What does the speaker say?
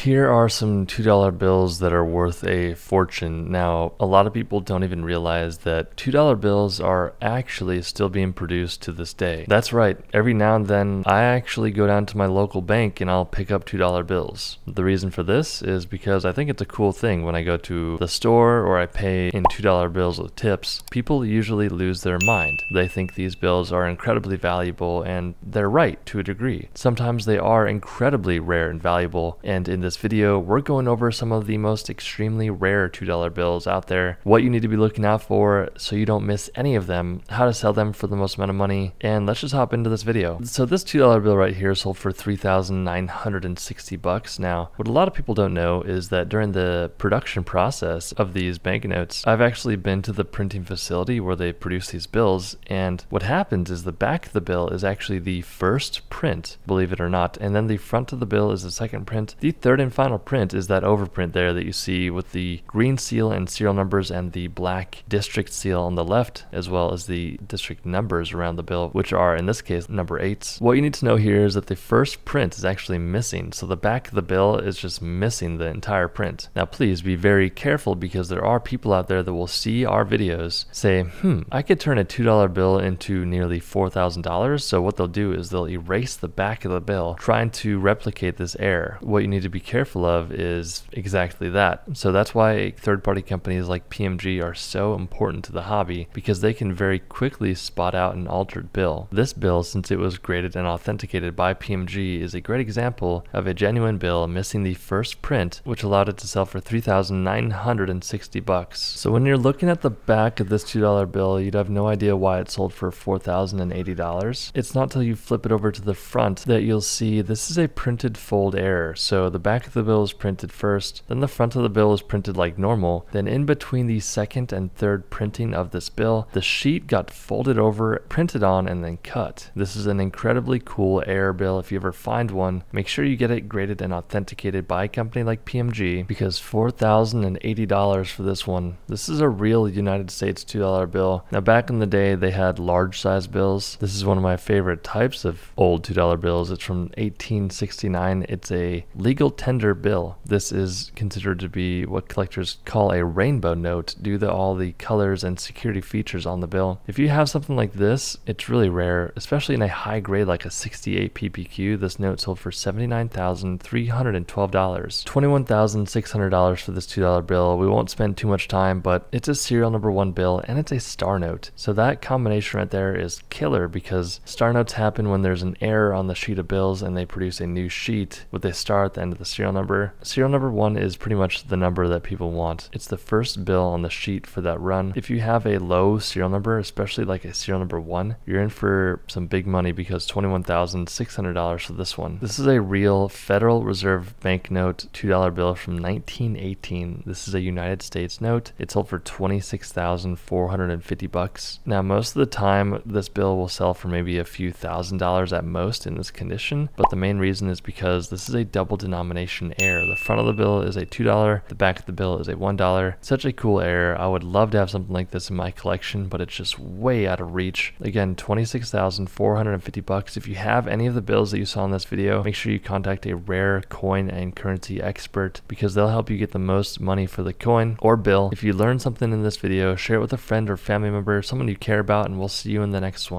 Here are some $2 bills that are worth a fortune. Now, a lot of people don't even realize that $2 bills are actually still being produced to this day. That's right, every now and then I actually go down to my local bank and I'll pick up $2 bills. The reason for this is because I think it's a cool thing. When I go to the store or I pay in $2 bills with tips, people usually lose their mind. They think these bills are incredibly valuable, and they're right to a degree. Sometimes they are incredibly rare and valuable, and in this video we're going over some of the most extremely rare $2 bills out there, what you need to be looking out for so you don't miss any of them, how to sell them for the most amount of money, and let's just hop into this video. So this $2 bill right here sold for $3,960. Now, what a lot of people don't know is that during the production process of these banknotes, I've actually been to the printing facility where they produce these bills, and what happens is the back of the bill is actually the first print, believe it or not, and then the front of the bill is the second print. The third and final print is that overprint there that you see with the green seal and serial numbers and the black district seal on the left, as well as the district numbers around the bill, which are in this case number 8s. What you need to know here is that the first print is actually missing, so the back of the bill is just missing the entire print. Now please be very careful, because there are people out there that will see our videos, say, I could turn a $2 bill into nearly $4,000, so what they'll do is they'll erase the back of the bill, trying to replicate this error. What you need to be careful of is exactly that. So that's why third-party companies like PMG are so important to the hobby, because they can very quickly spot out an altered bill. This bill, since it was graded and authenticated by PMG, is a great example of a genuine bill missing the first print, which allowed it to sell for $3,960. So when you're looking at the back of this $2 bill, you'd have no idea why it sold for $4,080. It's not till you flip it over to the front that you'll see this is a printed fold error. So the back of the bill is printed first, then the front of the bill is printed like normal, then in between the second and third printing of this bill, the sheet got folded over, printed on, and then cut. This is an incredibly cool error bill. If you ever find one, make sure you get it graded and authenticated by a company like PMG, because $4,080 for this one. This is a real United States $2 bill. Now back in the day they had large size bills. This is one of my favorite types of old $2 bills. It's from 1869. It's a legal tender bill. This is considered to be what collectors call a rainbow note due to all the colors and security features on the bill. If you have something like this, it's really rare, especially in a high grade like a 68 PPQ. This note sold for $79,312. $21,600 for this $2 bill. We won't spend too much time, but it's a serial number 1 bill and it's a star note. So that combination right there is killer, because star notes happen when there's an error on the sheet of bills and they produce a new sheet with a star at the end of the serial number. Serial number 1 is pretty much the number that people want. It's the first bill on the sheet for that run. If you have a low serial number, especially like a serial number 1, you're in for some big money, because $21,600 for this one. This is a real Federal Reserve banknote $2 bill from 1918. This is a United States note. It sold for $26,450. Now most of the time this bill will sell for maybe a few $1,000s at most in this condition, but the main reason is because this is a double denomination error. The front of the bill is a $2, the back of the bill is a $1. Such a cool error. I would love to have something like this in my collection, but it's just way out of reach. Again, $26,450. If you have any of the bills that you saw in this video, make sure you contact a rare coin and currency expert, because they'll help you get the most money for the coin or bill. If you learned something in this video, share it with a friend or family member, someone you care about, and we'll see you in the next one.